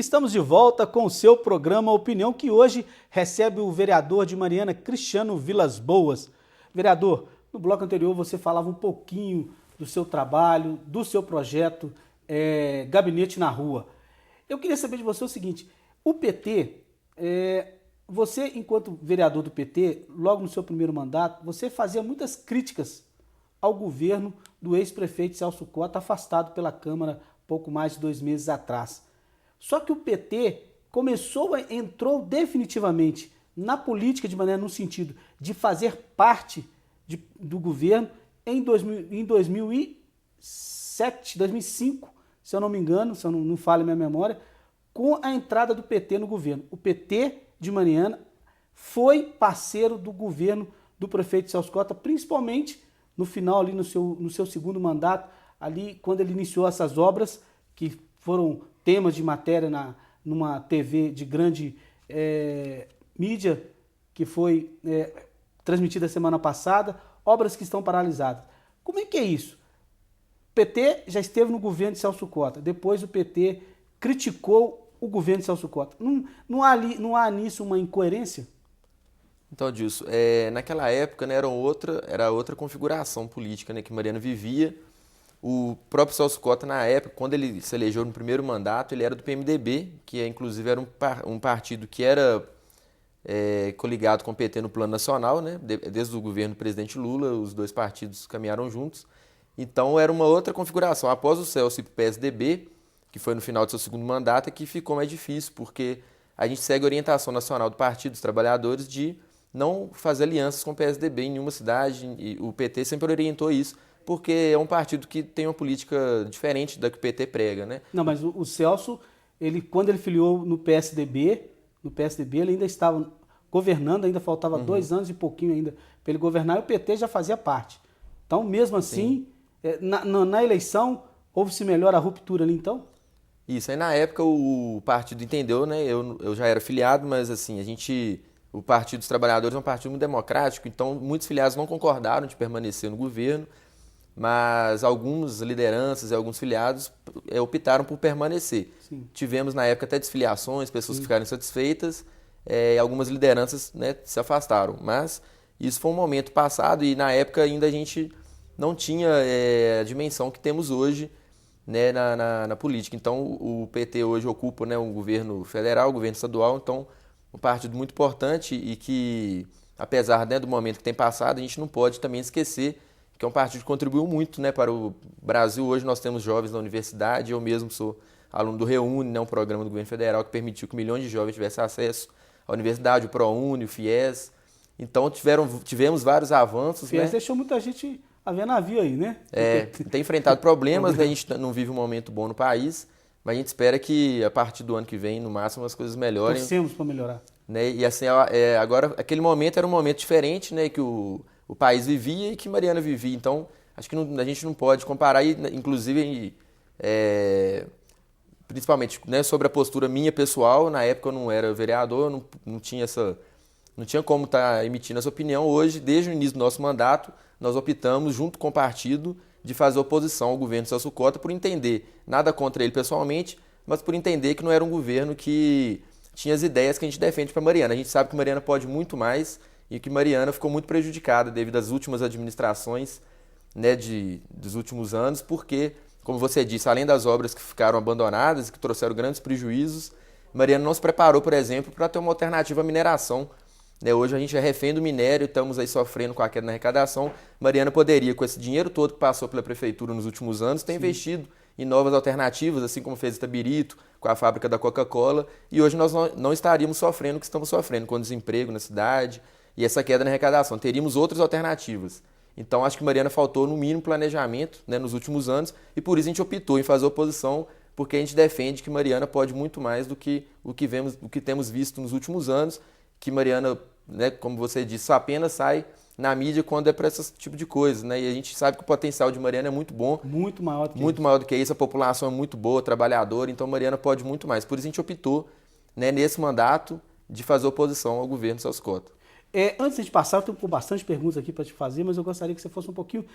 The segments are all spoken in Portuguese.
Estamos de volta com o seu programa Opinião, que hoje recebe o vereador de Mariana, Cristiano Vilas Boas. Vereador, no bloco anterior você falava um pouquinho do seu trabalho, do seu projeto Gabinete na Rua. Eu queria saber de você o seguinte, o PT, você enquanto vereador do PT, logo no seu primeiro mandato, você fazia muitas críticas ao governo do ex-prefeito Celso Cota, afastado pela Câmara pouco mais de 2 meses atrás. Só que o PT entrou definitivamente na política de maneira no sentido de fazer parte do governo em 2007, 2005, se eu não me engano, se eu não falha a minha memória, com a entrada do PT no governo. O PT de Mariana foi parceiro do governo do prefeito Celso Cota, principalmente no final, ali no seu segundo mandato, ali quando ele iniciou essas obras, que foram temas de matéria numa TV de grande mídia, que foi transmitida semana passada, obras que estão paralisadas. Como é que é isso? O PT já esteve no governo de Celso Cota, depois o PT criticou o governo de Celso Cota. Não há nisso uma incoerência? Então, Dilson, naquela época, né, era outra configuração política, né, que Mariana vivia. O próprio Celso Cota, na época, quando ele se elegeu no primeiro mandato, ele era do PMDB, que inclusive era um partido que era coligado com o PT no plano nacional, né, desde o governo do presidente Lula, os dois partidos caminharam juntos. Então, era uma outra configuração. Após o Celso ir para o PSDB, que foi no final do seu segundo mandato, é que ficou mais difícil, porque a gente segue a orientação nacional do Partido dos Trabalhadores de não fazer alianças com o PSDB em nenhuma cidade, e o PT sempre orientou isso, porque é um partido que tem uma política diferente da que o PT prega, né? Não, mas o Celso, quando ele filiou no PSDB ele ainda estava governando, ainda faltava 2 anos e pouquinho ainda para ele governar, e o PT já fazia parte. Então, mesmo assim, na eleição, houve-se melhor a ruptura ali, então? Isso, aí na época o partido entendeu, né? Eu já era filiado, mas assim, o Partido dos Trabalhadores é um partido muito democrático, então muitos filiados não concordaram de permanecer no governo, mas algumas lideranças e alguns filiados optaram por permanecer. Sim. Tivemos na época até desfiliações, pessoas que ficaram insatisfeitas, e algumas lideranças, né, se afastaram. Mas isso foi um momento passado e na época ainda a gente não tinha a dimensão que temos hoje, né, na política. Então o PT hoje ocupa, né, um governo federal, um governo estadual, então um partido muito importante e que, apesar, né, do momento que tem passado, a gente não pode também esquecer que é um partido que contribuiu muito, né, para o Brasil. Hoje nós temos jovens na universidade, eu mesmo sou aluno do Reúne, né, um programa do governo federal que permitiu que milhões de jovens tivessem acesso à universidade, o ProUni, o FIES. Então tivemos vários avanços. O FIES, né? Deixou muita gente a ver navio aí, né? Tem enfrentado problemas, né? A gente não vive um momento bom no país, mas a gente espera que a partir do ano que vem, no máximo, as coisas melhorem. Torcemos para melhorar. Né? E assim, agora, aquele momento era um momento diferente, né, que o país vivia e que Mariana vivia. Então, acho que a gente não pode comparar, inclusive, principalmente, né, sobre a postura minha pessoal. Na época eu não era vereador, eu não tinha como estar emitindo essa opinião. Hoje, desde o início do nosso mandato, nós optamos, junto com o partido, de fazer oposição ao governo de Celso Cota, por entender, nada contra ele pessoalmente, mas por entender que não era um governo que tinha as ideias que a gente defende para Mariana. A gente sabe que Mariana pode muito mais e que Mariana ficou muito prejudicada devido às últimas administrações, né, dos últimos anos, porque, como você disse, além das obras que ficaram abandonadas e que trouxeram grandes prejuízos, Mariana não se preparou, por exemplo, para ter uma alternativa à mineração. Né? Hoje a gente é refém do minério, estamos aí sofrendo com a queda na arrecadação. Mariana poderia, com esse dinheiro todo que passou pela prefeitura nos últimos anos, ter investido em novas alternativas, assim como fez Itabirito, com a fábrica da Coca-Cola, e hoje nós não estaríamos sofrendo o que estamos sofrendo, com o desemprego na cidade e essa queda na arrecadação. Teríamos outras alternativas. Então, acho que Mariana faltou, no mínimo, planejamento, né, nos últimos anos, e por isso a gente optou em fazer oposição, porque a gente defende que Mariana pode muito mais do que o que temos visto nos últimos anos, que Mariana, né, como você disse, só apenas sai na mídia quando é para esse tipo de coisa, né? E a gente sabe que o potencial de Mariana é muito bom. Muito maior do que muito isso. maior do que isso, a população é muito boa, trabalhadora, então Mariana pode muito mais. Por isso a gente optou, né, nesse mandato, de fazer oposição ao governo Celso Cota. Antes de passar, eu tenho bastante perguntas aqui para te fazer, mas eu gostaria que você fosse um pouquinho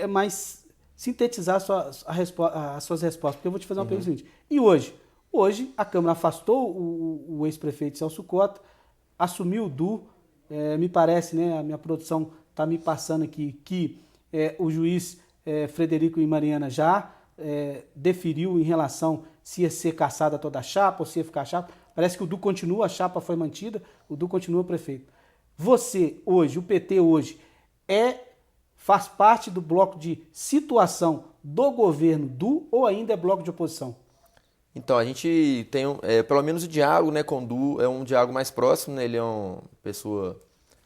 mais sintetizar as suas respostas, porque eu vou te fazer uma pergunta seguinte. E hoje, Hoje, a Câmara afastou o ex-prefeito Celso Cota, assumiu o Du, me parece, né, a minha produção está me passando aqui, que o juiz Frederico e Mariana já deferiu em relação se ia ser cassada toda a chapa ou se ia ficar a chapa. Parece que o Du continua, a chapa foi mantida, o Du continua prefeito. Você hoje, o PT hoje, faz parte do bloco de situação do governo Du ou ainda é bloco de oposição? Então, a gente tem, pelo menos o diálogo, né, com o Du é um diálogo mais próximo, né, ele é uma pessoa,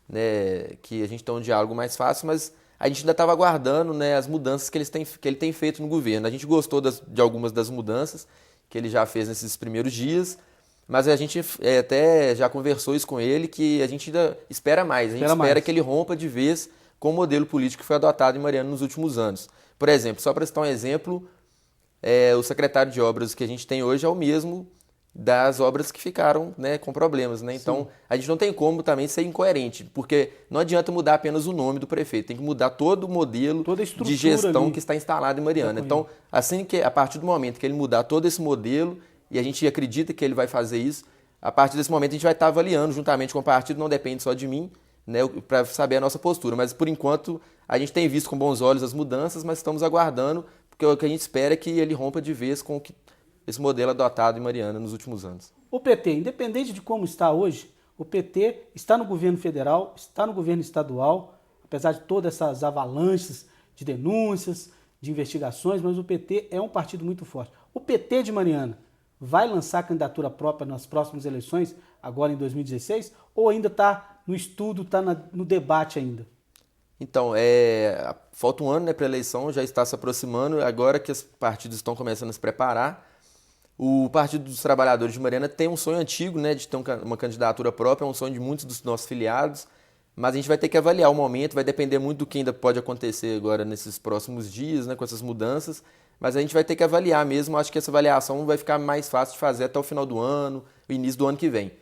né, que a gente tem um diálogo mais fácil, mas a gente ainda estava aguardando, né, as mudanças que ele tem feito no governo. A gente gostou de algumas das mudanças que ele já fez nesses primeiros dias, mas a gente até já conversou isso com ele, que a gente ainda espera mais. A gente espera que ele rompa de vez com o modelo político que foi adotado em Mariana nos últimos anos. Por exemplo, só para citar um exemplo, o secretário de obras que a gente tem hoje é o mesmo das obras que ficaram, né, com problemas, né? Então, a gente não tem como também ser incoerente, porque não adianta mudar apenas o nome do prefeito, tem que mudar todo o modelo de gestão que está instalado em Mariana. Então, a partir do momento que ele mudar todo esse modelo, e a gente acredita que ele vai fazer isso, a partir desse momento a gente vai estar avaliando juntamente com o partido, não depende só de mim, né, para saber a nossa postura. Mas, por enquanto, a gente tem visto com bons olhos as mudanças, mas estamos aguardando, porque o que a gente espera é que ele rompa de vez com esse modelo adotado em Mariana nos últimos anos. O PT, independente de como está hoje, o PT está no governo federal, está no governo estadual, apesar de todas essas avalanches de denúncias, de investigações, mas o PT é um partido muito forte. O PT de Mariana vai lançar candidatura própria nas próximas eleições, agora em 2016, ou ainda está no estudo, está no debate ainda? Então, falta um ano, né, para a eleição, já está se aproximando, agora que os partidos estão começando a se preparar. O Partido dos Trabalhadores de Mariana tem um sonho antigo, né, de ter uma candidatura própria, é um sonho de muitos dos nossos filiados, mas a gente vai ter que avaliar o momento, vai depender muito do que ainda pode acontecer agora nesses próximos dias, né, com essas mudanças, mas a gente vai ter que avaliar mesmo, acho que essa avaliação vai ficar mais fácil de fazer até o final do ano, o início do ano que vem.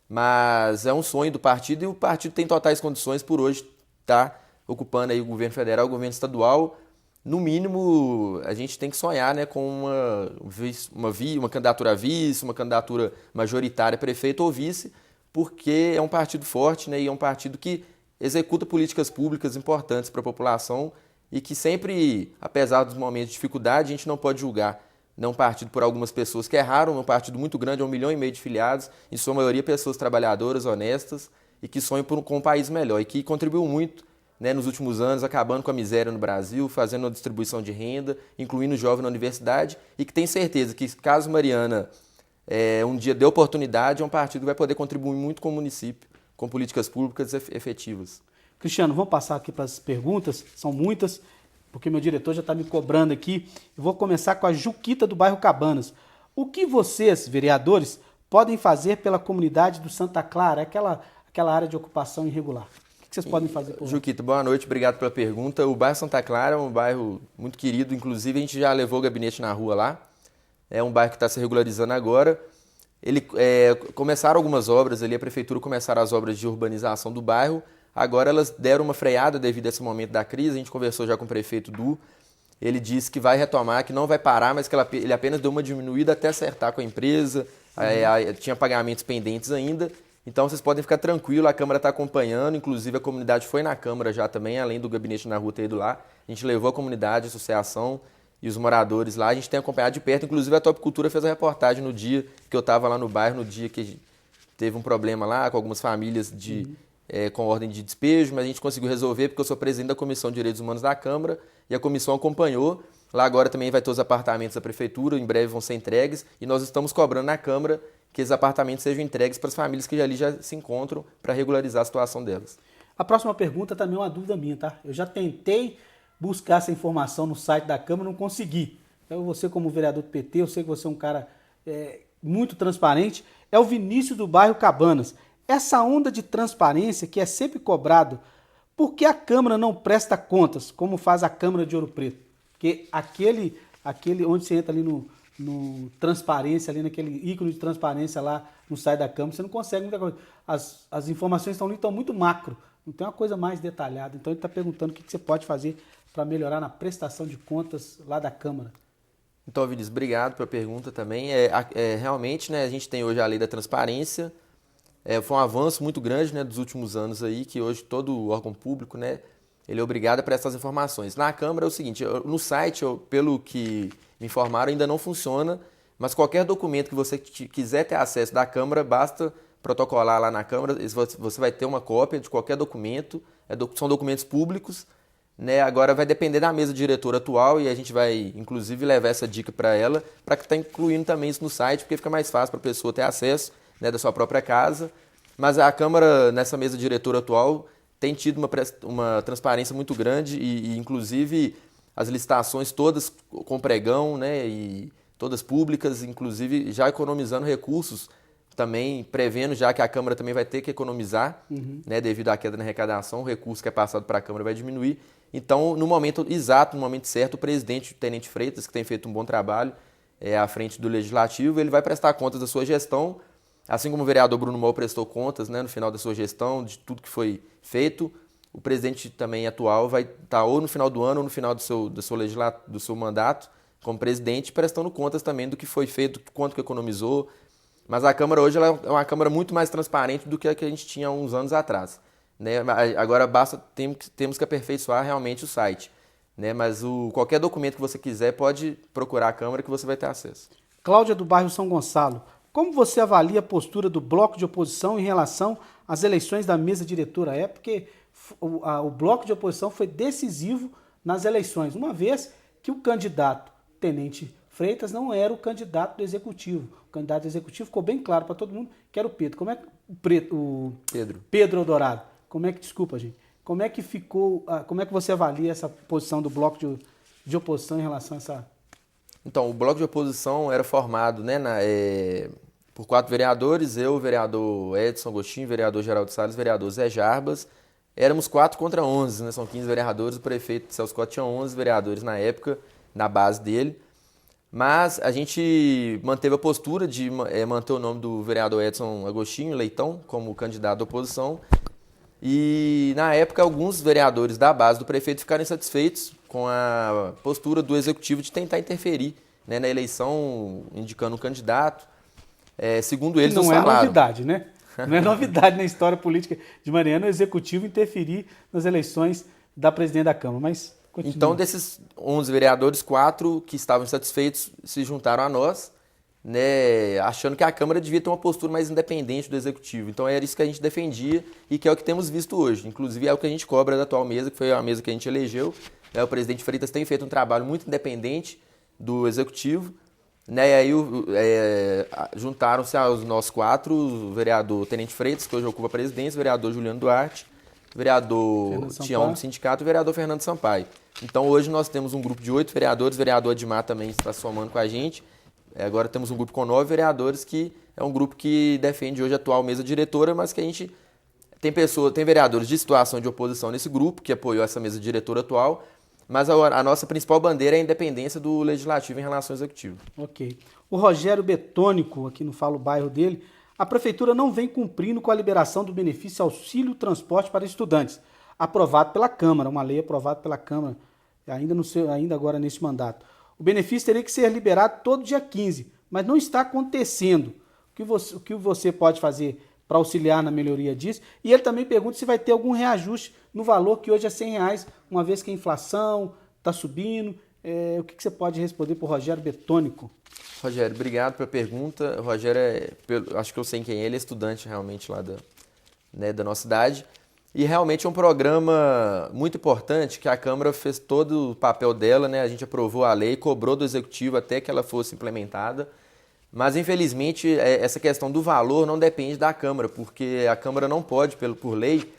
Mas é um sonho do partido e o partido tem totais condições por hoje estar ocupando aí o governo federal, o governo estadual. No mínimo, a gente tem que sonhar, né, com uma candidatura a vice, uma candidatura majoritária a prefeito ou vice, porque é um partido forte, né, e é um partido que executa políticas públicas importantes para a população e que sempre, apesar dos momentos de dificuldade, a gente não pode julgar. Não é um partido por algumas pessoas que erraram, é um partido muito grande, é 1,5 milhão de filiados, em sua maioria pessoas trabalhadoras, honestas e que sonham com um país melhor e que contribuiu muito, né, nos últimos anos, acabando com a miséria no Brasil, fazendo uma distribuição de renda, incluindo o jovem na universidade, e que tem certeza que, caso Mariana um dia dê oportunidade, é um partido que vai poder contribuir muito com o município, com políticas públicas efetivas. Cristiano, vamos passar aqui para as perguntas, são muitas, porque meu diretor já está me cobrando aqui. Eu vou começar com a Juquita do bairro Cabanas. O que vocês, vereadores, podem fazer pela comunidade do Santa Clara, aquela área de ocupação irregular? O que vocês podem fazer por lá? Juquita, boa noite, obrigado pela pergunta. O bairro Santa Clara é um bairro muito querido, inclusive a gente já levou o gabinete na rua lá. É um bairro que está se regularizando agora. Começaram algumas obras ali, a prefeitura começaram as obras de urbanização do bairro. Agora elas deram uma freada devido a esse momento da crise, a gente conversou já com o prefeito Du, ele disse que vai retomar, que não vai parar, mas que ele apenas deu uma diminuída até acertar com a empresa, tinha pagamentos pendentes ainda, então vocês podem ficar tranquilos, a Câmara está acompanhando, inclusive a comunidade foi na Câmara já também, além do gabinete na rua ter ido lá, a gente levou a comunidade, a associação e os moradores lá, a gente tem acompanhado de perto, inclusive a Top Cultura fez a reportagem no dia que eu estava lá no bairro, no dia que teve um problema lá com algumas famílias com ordem de despejo, mas a gente conseguiu resolver porque eu sou presidente da Comissão de Direitos Humanos da Câmara e a comissão acompanhou. Lá agora também vai ter os apartamentos da Prefeitura, em breve vão ser entregues e nós estamos cobrando na Câmara que esses apartamentos sejam entregues para as famílias que ali já se encontram para regularizar a situação delas. A próxima pergunta também é uma dúvida minha, tá? Eu já tentei buscar essa informação no site da Câmara, não consegui. Então você como vereador do PT, eu sei que você é um cara muito transparente, é o Vinícius do bairro Cabanas. Essa onda de transparência que é sempre cobrado, por que a Câmara não presta contas, como faz a Câmara de Ouro Preto? Porque aquele onde você entra ali no transparência, ali naquele ícone de transparência lá no site da Câmara, você não consegue muita coisa. As informações estão ali, estão muito macro, não tem uma coisa mais detalhada. Então ele está perguntando o que você pode fazer para melhorar na prestação de contas lá da Câmara. Então, Vinícius, obrigado pela pergunta também. Realmente, né, a gente tem hoje a lei da transparência. Foi um avanço muito grande, né, dos últimos anos aí, que hoje todo órgão público, né, ele é obrigado a prestar as informações. Na Câmara é o seguinte, no site, pelo que me informaram, ainda não funciona, mas qualquer documento que você quiser ter acesso da Câmara, basta protocolar lá na Câmara, você vai ter uma cópia de qualquer documento, são documentos públicos, né? Agora vai depender da mesa diretora atual e a gente vai, inclusive, levar essa dica para ela, para que está incluindo também isso no site, porque fica mais fácil para a pessoa ter acesso, né, da sua própria casa. Mas a Câmara, nessa mesa diretora atual, tem tido uma transparência muito grande inclusive, as licitações todas com pregão, né, e todas públicas, inclusive já economizando recursos, também prevendo já que a Câmara também vai ter que economizar, né, devido à queda na arrecadação, o recurso que é passado para a Câmara vai diminuir. Então, no momento exato, no momento certo, o presidente, o Tenente Freitas, que tem feito um bom trabalho à frente do Legislativo, ele vai prestar contas da sua gestão, assim como o vereador Bruno Mol prestou contas, né, no final da sua gestão, de tudo que foi feito. O presidente também atual vai estar ou no final do ano ou no final do seu mandato como presidente, prestando contas também do que foi feito, quanto que economizou. Mas a Câmara hoje ela é uma Câmara muito mais transparente do que a que a gente tinha há uns anos atrás, né? Agora temos que aperfeiçoar realmente o site, né? Mas qualquer documento que você quiser pode procurar a Câmara que você vai ter acesso. Cláudia do bairro São Gonçalo, como você avalia a postura do bloco de oposição em relação às eleições da mesa diretora? Porque o bloco de oposição foi decisivo nas eleições, uma vez que o candidato Tenente Freitas não era o candidato do executivo. O candidato do executivo ficou bem claro para todo mundo que era o Pedro. Pedro Eldorado. Desculpa, gente. Como é que você avalia essa posição do bloco de oposição em relação a essa... Então, o bloco de oposição era formado, né, por 4 vereadores, eu, o vereador Edson Agostinho, vereador Geraldo Salles, vereador Zé Jarbas. Éramos 4 contra 11, né? São 15 vereadores, o prefeito Celso Cotta tinha 11 vereadores na época, na base dele. Mas a gente manteve a postura de manter o nome do vereador Edson Agostinho Leitão como candidato da oposição. E, na época, alguns vereadores da base do prefeito ficaram insatisfeitos com a postura do executivo de tentar interferir, né, na eleição, indicando um candidato. Segundo eles, não é novidade, né? Não é novidade na história política de Mariana o executivo interferir nas eleições da presidente da Câmara, mas... Continua. Então, desses 11 vereadores, 4 que estavam insatisfeitos se juntaram a nós, né, achando que a Câmara devia ter uma postura mais independente do Executivo. Então, era isso que a gente defendia e que é o que temos visto hoje. Inclusive, é o que a gente cobra da atual mesa, que foi a mesa que a gente elegeu. O presidente Freitas tem feito um trabalho muito independente do Executivo. Né, e aí juntaram-se aos nós 4, o vereador Tenente Freitas, que hoje ocupa a presidência, o vereador Juliano Duarte, o vereador Tião do Sindicato e o vereador Fernando Sampaio. Então, hoje nós temos um grupo de 8 vereadores, o vereador Admar também está somando com a gente. Agora temos um grupo com 9 vereadores, que é um grupo que defende hoje a atual mesa diretora, mas que a gente tem vereadores de situação de oposição nesse grupo, que apoiou essa mesa diretora atual, mas a nossa principal bandeira é a independência do Legislativo em relação ao Executivo. Ok. O Rogério Betônico, aqui não falo o bairro dele, a Prefeitura não vem cumprindo com a liberação do benefício auxílio transporte para estudantes, aprovado pela Câmara, uma lei aprovada pela Câmara, ainda agora neste mandato. O benefício teria que ser liberado todo dia 15, mas não está acontecendo. O que você pode fazer para auxiliar na melhoria disso? E ele também pergunta se vai ter algum reajuste no valor, que hoje é R$100, uma vez que a inflação está subindo. O que você pode responder para o Rogério Betônico? Rogério, obrigado pela pergunta. O Rogério, acho que eu sei quem é, ele é estudante realmente lá da nossa cidade. E realmente é um programa muito importante que a Câmara fez todo o papel dela, né? A gente aprovou a lei, cobrou do Executivo até que ela fosse implementada. Mas, infelizmente, essa questão do valor não depende da Câmara, porque a Câmara não pode, por lei,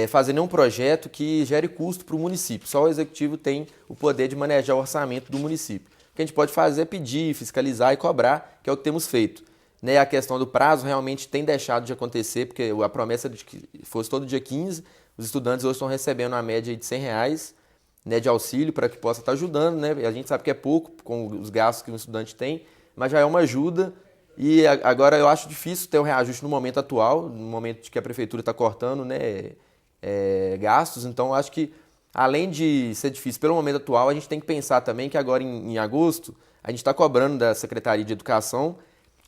fazer nenhum projeto que gere custo para o município. Só o Executivo tem o poder de manejar o orçamento do município. O que a gente pode fazer é pedir, fiscalizar e cobrar, que é o que temos feito. Né, a questão do prazo realmente tem deixado de acontecer, porque a promessa de que fosse todo dia 15, os estudantes hoje estão recebendo a média de R$100, né, de auxílio para que possa estar ajudando. Né? A gente sabe que é pouco com os gastos que um estudante tem, mas já é uma ajuda. E agora eu acho difícil ter um reajuste no momento atual, no momento que a Prefeitura está cortando, né, gastos. Então, eu acho que além de ser difícil pelo momento atual, a gente tem que pensar também que agora em agosto, a gente está cobrando da Secretaria de Educação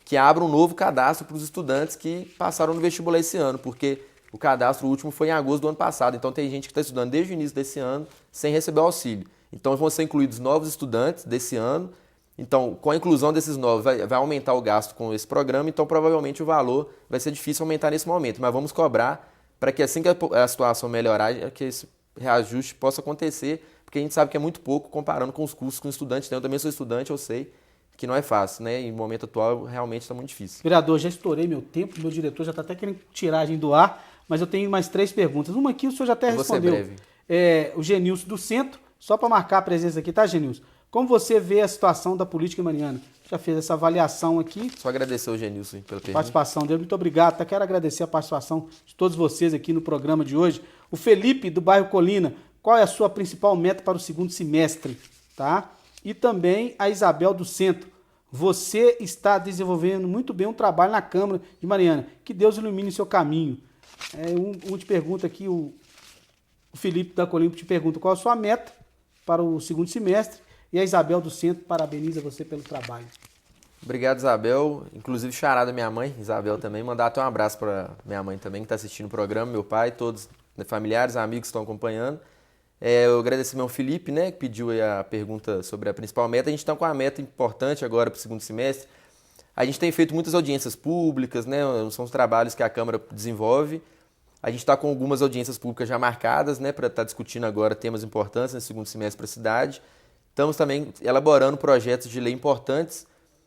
que abra um novo cadastro para os estudantes que passaram no vestibular esse ano, porque o cadastro último foi em agosto do ano passado, então tem gente que está estudando desde o início desse ano sem receber o auxílio. Então vão ser incluídos novos estudantes desse ano, então com a inclusão desses novos vai aumentar o gasto com esse programa, então provavelmente o valor vai ser difícil aumentar nesse momento, mas vamos cobrar para que assim que a situação melhorar, que esse reajuste possa acontecer, porque a gente sabe que é muito pouco comparando com os custos que o estudante tem. Eu também sou estudante, eu sei que não é fácil, né? E no momento atual realmente está muito difícil. Vereador, já estourei meu tempo, meu diretor já está até querendo tirar a gente do ar, mas eu tenho mais 3 perguntas. Uma aqui o senhor já até respondeu. Vou ser breve. O Genilson do Centro, só para marcar a presença aqui, tá, Genilson? Como você vê a situação da política em Mariana? Já fez essa avaliação aqui. Só agradecer ao Genilson pela pergunta. Participação dele, muito obrigado. Quero agradecer a participação de todos vocês aqui no programa de hoje. O Felipe, do bairro Colina, qual é a sua principal meta para o segundo semestre? Tá? E também a Isabel do Centro. Você está desenvolvendo muito bem um trabalho na Câmara de Mariana. Que Deus ilumine seu caminho. Um te pergunta aqui, o Felipe da Colina te pergunta qual a sua meta para o segundo semestre. E a Isabel do Centro parabeniza você pelo trabalho. Obrigado, Isabel. Inclusive, charada minha mãe, Isabel também. Mandar até um abraço para minha mãe também, que está assistindo o programa, meu pai, todos, familiares, amigos que estão acompanhando. Eu agradeço ao Felipe, né, que pediu aí a pergunta sobre a principal meta. A gente está com uma meta importante agora para o segundo semestre. A gente tem feito muitas audiências públicas, né, são os trabalhos que a Câmara desenvolve. A gente está com algumas audiências públicas já marcadas, né, para estar discutindo agora temas importantes no segundo semestre para a cidade. Estamos também elaborando projetos de lei importantes.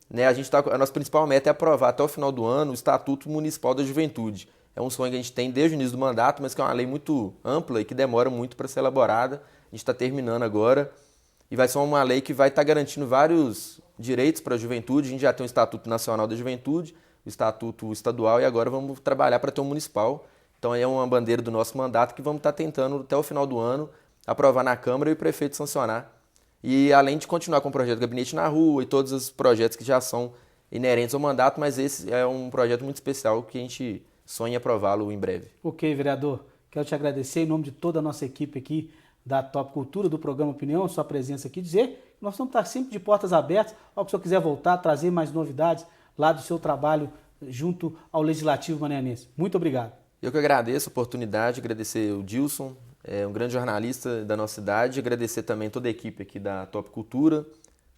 Né, a nossa principal meta é aprovar até o final do ano o Estatuto Municipal da Juventude. É um sonho que a gente tem desde o início do mandato, mas que é uma lei muito ampla e que demora muito para ser elaborada. A gente está terminando agora e vai ser uma lei que vai estar garantindo vários direitos para a juventude. A gente já tem o Estatuto Nacional da Juventude, o Estatuto Estadual e agora vamos trabalhar para ter um municipal. Então é uma bandeira do nosso mandato que vamos estar tentando até o final do ano aprovar na Câmara e o prefeito sancionar. E além de continuar com o projeto Gabinete na Rua e todos os projetos que já são inerentes ao mandato, mas esse é um projeto muito especial que a gente sonha aprová-lo em breve. Ok, vereador. Quero te agradecer em nome de toda a nossa equipe aqui da Top Cultura, do programa Opinião, sua presença aqui, dizer que nós vamos estar sempre de portas abertas, ao que o senhor quiser voltar, trazer mais novidades lá do seu trabalho junto ao Legislativo Marianense. Muito obrigado. Eu que agradeço a oportunidade, agradecer o Dilson, um grande jornalista da nossa cidade, agradecer também toda a equipe aqui da Top Cultura,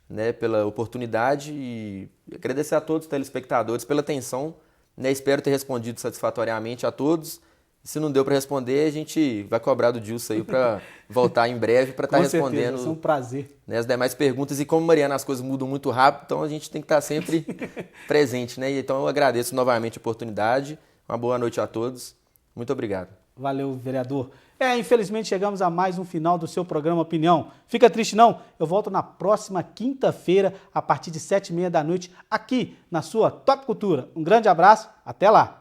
né, pela oportunidade e agradecer a todos os telespectadores pela atenção. Né, espero ter respondido satisfatoriamente a todos. Se não deu para responder, a gente vai cobrar do Dilson aí para voltar em breve para estar respondendo. É um prazer. Né, as demais perguntas. E como, Mariana, as coisas mudam muito rápido, então a gente tem que estar sempre presente. Né? Então eu agradeço novamente a oportunidade. Uma boa noite a todos. Muito obrigado. Valeu, vereador. Infelizmente chegamos a mais um final do seu programa Opinião. Fica triste não, eu volto na próxima quinta-feira, a partir de 7h30 da noite, aqui na sua Top Cultura. Um grande abraço, até lá!